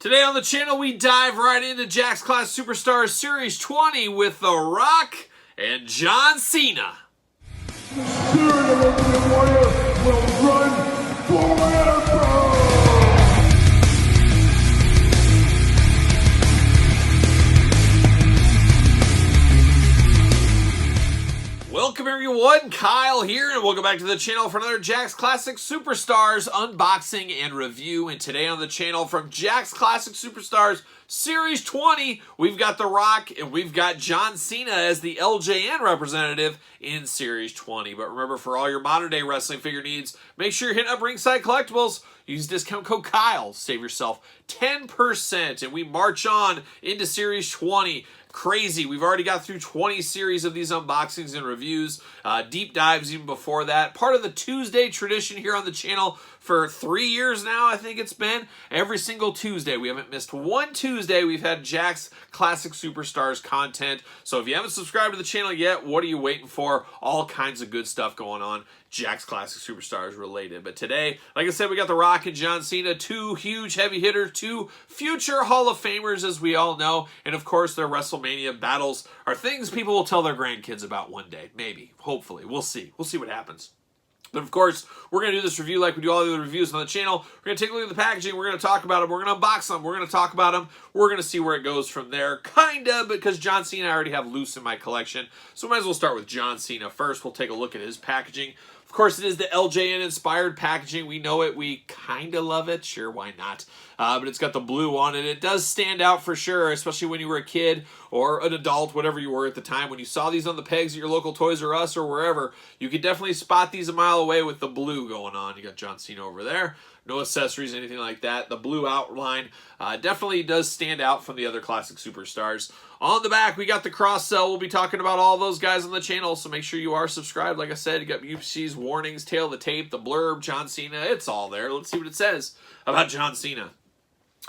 Today on the channel, we dive right into Jack's Class Superstars Series 20 with The Rock and John Cena. The spirit of Ultimate Warrior will run forever! Welcome everyone, Kyle here, and welcome back to the channel for another Jack's Classic Superstars unboxing and review. And today on the channel from Jack's Classic Superstars Series 20, we've got The Rock and we've got John Cena as the LJN representative in Series 20. But remember, for all your modern day wrestling figure needs, make sure you're hitting up Ringside Collectibles. Use discount code Kyle, save yourself 10%, and we march on into Series 20. Crazy. We've already got through 20 series of these unboxings and reviews, deep dives even before that. Part of the Tuesday tradition here on the channel for 3 years now, I think it's been. Every single Tuesday. We haven't missed one Tuesday. We've had Jack's Classic Superstars content. So if you haven't subscribed to the channel yet, what are you waiting for? All kinds of good stuff going on. Jack's Classic Superstars related. But today, like I said, we got The Rock and John Cena, two huge heavy hitters, two future Hall of Famers, as we all know. And of course, their WrestleMania battles are things people will tell their grandkids about one day. Maybe. Hopefully. We'll see. We'll see what happens. But of course, we're going to do this review like we do all the other reviews on the channel. We're going to take a look at the packaging. We're going to talk about them. We're going to unbox them. We're going to talk about them. We're going to see where it goes from there. Kinda, because John Cena I already have loose in my collection. So we might as well start with John Cena first. We'll take a look at his packaging. Of course, it is the LJN-inspired packaging. We know it. We kind of love it. Sure, why not? But it's got the blue on it. It does stand out for sure, especially when you were a kid or an adult, whatever you were at the time. When you saw these on the pegs at your local Toys R Us or wherever, you could definitely spot these a mile away with the blue going on. You got John Cena over there. No accessories, anything like that. The blue outline definitely does stand out from the other classic superstars. On the back, we got the cross-sell. We'll be talking about all those guys on the channel, so make sure you are subscribed. Like I said, you got UPC's warnings, tail of the tape, the blurb, John Cena. It's all there. Let's see what it says about John Cena.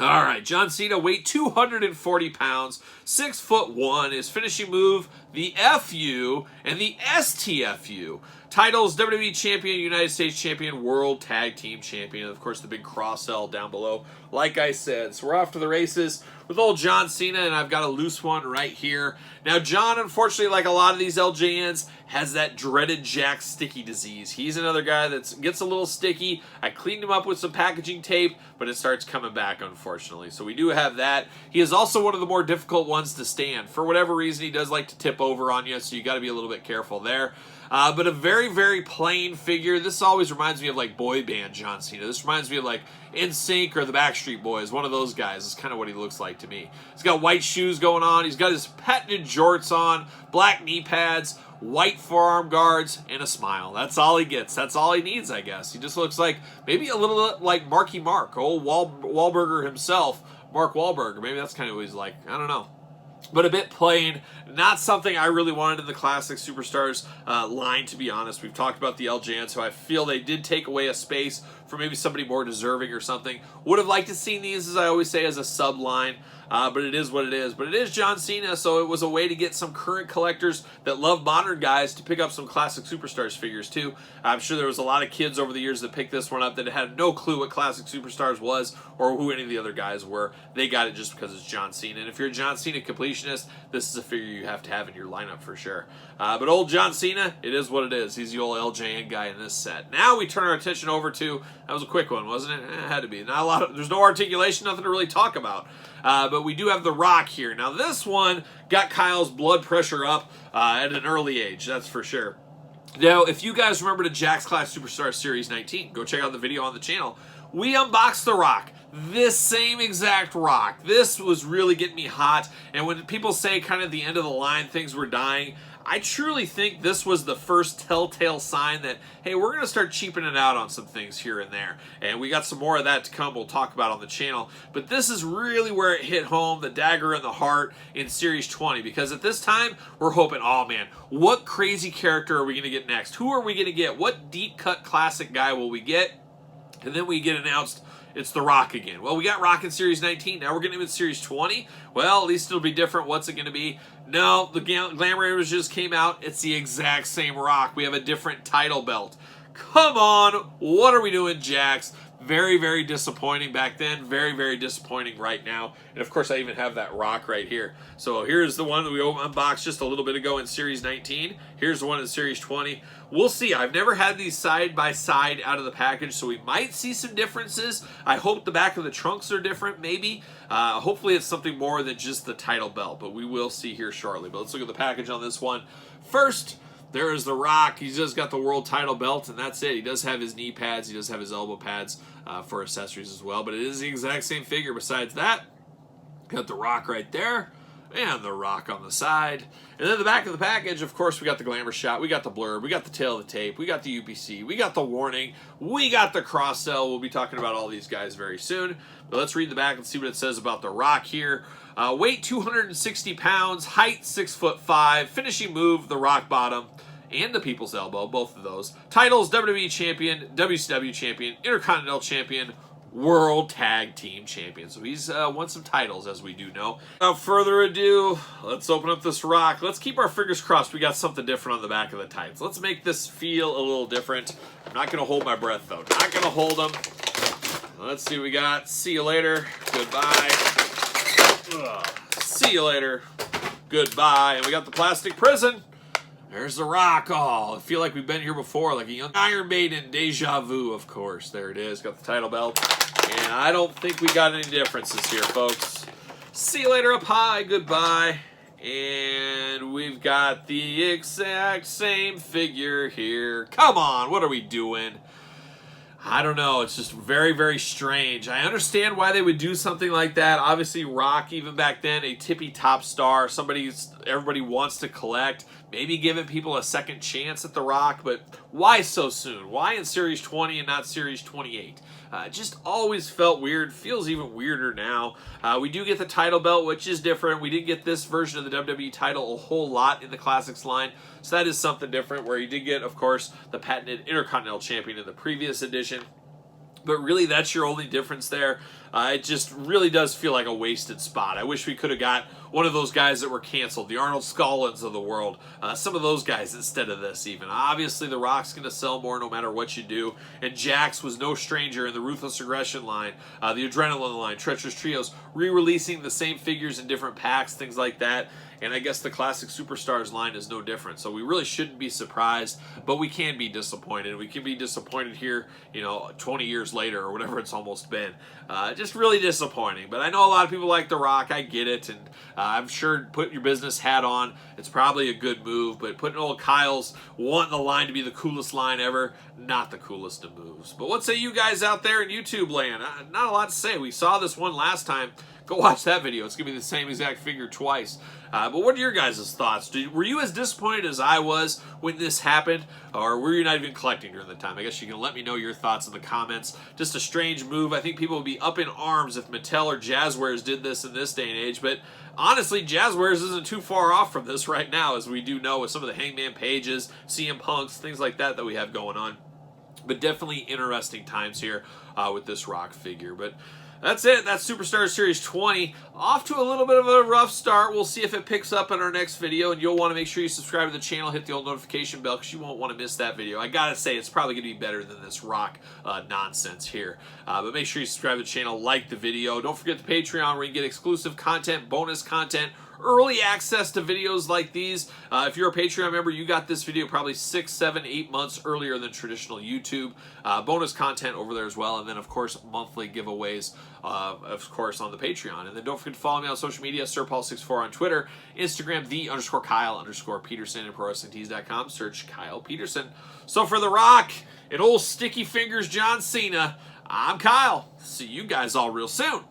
All right, John Cena, weight 240 pounds, 6'1", his finishing move, the FU and the STFU. Titles, WWE Champion, United States Champion, World Tag Team Champion, and of course the big cross-sell down below, like I said. So we're off to the races with old John Cena, and I've got a loose one right here. Now, John, unfortunately, like a lot of these LJNs, has that dreaded Jack sticky disease. He's another guy that gets a little sticky. I cleaned him up with some packaging tape, but it starts coming back, unfortunately. So we do have that. He is also one of the more difficult ones to stand. For whatever reason, he does like to tip over on you, so you got to be a little bit careful there. But a very, very plain figure. This always reminds me of like boy band John Cena. This reminds me of like NSYNC or the Backstreet Boys. One of those guys is kind of what he looks like to me. He's got white shoes going on. He's got his patented jorts on, black knee pads, white forearm guards, and a smile. That's all he gets. That's all he needs, I guess. He just looks like maybe a little like Marky Mark, old Wahlburger himself, Mark Wahlberg. Maybe that's kind of what he's like. I don't know. But a bit plain, not something I really wanted in the Classic Superstars line, to be honest. We've talked about the LJN, so I feel they did take away a space for maybe somebody more deserving or something. Would have liked to see these, as I always say, as a sub-line, but it is what it is. But it is John Cena, so it was a way to get some current collectors that love modern guys to pick up some Classic Superstars figures, too. I'm sure there was a lot of kids over the years that picked this one up that had no clue what Classic Superstars was or who any of the other guys were. They got it just because it's John Cena. And if you're a John Cena completionist, this is a figure you have to have in your lineup for sure. But old John Cena, it is what it is. He's the old LJN guy in this set. Now we turn our attention over to, that was a quick one, wasn't it? It had to be. Not a lot of, there's no articulation, nothing to really talk about. But we do have The Rock here. Now this one got Kyle's blood pressure up at an early age, that's for sure. Now, if you guys remember the Jack's Class Superstar Series 19, go check out the video on the channel. We unboxed The Rock. This same exact Rock. This was really getting me hot. And when people say kind of the end of the line, things were dying, I truly think this was the first telltale sign that, hey, we're going to start cheapening out on some things here and there. And we got some more of that to come we'll talk about on the channel. But this is really where it hit home, the dagger in the heart in Series 20. Because at this time, we're hoping, oh man, what crazy character are we going to get next? Who are we going to get? What deep cut classic guy will we get? And then we get announced it's The Rock again. Well, we got Rock in Series 19. Now we're getting him in Series 20. Well, at least it'll be different. What's it going to be? No, the Glamour Raiders just came out. It's the exact same Rock. We have a different title belt. Come on. What are we doing, Jax? Very, very disappointing back then. Very, very disappointing right now. And of course, I even have that Rock right here. So here's the one that we unboxed just a little bit ago in Series 19. Here's the one in Series 20. We'll see. I've never had these side by side out of the package, so we might see some differences. I hope the back of the trunks are different, maybe. Hopefully it's something more than just the title belt, but we will see here shortly. But let's look at the package on this one. First, there is the Rock. He's just got the world title belt, and that's it. He does have his knee pads. He does have his elbow pads for accessories as well, but it is the exact same figure. Besides that, got the Rock right there, and the Rock on the side. And then the back of the package, of course, we got the glamour shot, we got the blurb, we got the tail of the tape, we got the UPC, we got the warning, we got the cross sell. We'll be talking about all these guys very soon. But let's read the back and see what it says about the Rock here. Weight 260 pounds, height 6'5", finishing move, the Rock bottom, and the People's Elbow, both of those. Titles, WWE Champion, WCW Champion, Intercontinental Champion, World Tag Team Champion. So he's won some titles, as we do know. Without further ado, let's open up this Rock. Let's keep our fingers crossed we got something different on the back of the tights. Let's make this feel a little different. I'm not going to hold my breath, though. Not going to hold them. Let's see what we got. See you later. Goodbye. See you later. Goodbye. And we got the plastic prison. There's the Rock. Oh, I feel like we've been here before, like a young Iron Maiden deja vu, of course. There it is. Got the title belt. And I don't think we got any differences here, folks. See you later up high. Goodbye. And we've got the exact same figure here. Come on. What are we doing? I don't know. It's just very, very strange. I understand why they would do something like that. Obviously, Rock, even back then, a tippy top star, somebody everybody wants to collect. Maybe giving people a second chance at the Rock, but why so soon? Why in Series 20 and not Series 28? Just always felt weird. Feels even weirder now. We do get the title belt, which is different. We didn't get this version of the WWE title a whole lot in the Classics line, so that is something different, where you did get, of course, the patented Intercontinental Champion in the previous edition. But really, that's your only difference there. It just really does feel like a wasted spot. I wish we could have got one of those guys that were canceled, the Arnold Scollins of the world. Some of those guys instead of this even. Obviously, the Rock's going to sell more no matter what you do. And Jax was no stranger in the Ruthless Aggression line, the Adrenaline line, Treacherous Trios, re-releasing the same figures in different packs, things like that. And I guess the Classic Superstars line is no different. So we really shouldn't be surprised, but we can be disappointed. We can be disappointed here, 20 years later or whatever it's almost been. Just really disappointing. But I know a lot of people like The Rock. I get it. And I'm sure putting your business hat on, it's probably a good move. But putting old Kyle's wanting the line to be the coolest line ever, not the coolest of moves. But what say you guys out there in YouTube land? Not a lot to say. We saw this one last time. Go watch that video. It's going to be the same exact figure twice. But what are your guys' thoughts? Were you as disappointed as I was when this happened? Or were you not even collecting during the time? I guess you can let me know your thoughts in the comments. Just a strange move. I think people would be up in arms if Mattel or Jazzwares did this in this day and age. But honestly, Jazzwares isn't too far off from this right now, as we do know with some of the Hangman Pages, CM Punks, things like that we have going on. But definitely interesting times here with this Rock figure. But that's it. That's Superstar Series 20. Off to a little bit of a rough start. We'll see if it picks up in our next video, and you'll want to make sure you subscribe to the channel, hit the old notification bell, because you won't want to miss that video. I gotta say, it's probably going to be better than this Rock nonsense here. But make sure you subscribe to the channel, like the video. Don't forget the Patreon, where you can get exclusive content, bonus content, early access to videos like these. If you're a Patreon member, you got this video probably 6, 7, 8 months earlier than traditional YouTube. Bonus content over there as well. And then, of course, monthly giveaways, of course, on the Patreon. And then don't forget to follow me on social media, SirPaul64 on Twitter, Instagram, _Kyle_Peterson, and ProWrestlingTees.com. Search Kyle Peterson. So for The Rock and old Sticky Fingers John Cena, I'm Kyle. See you guys all real soon.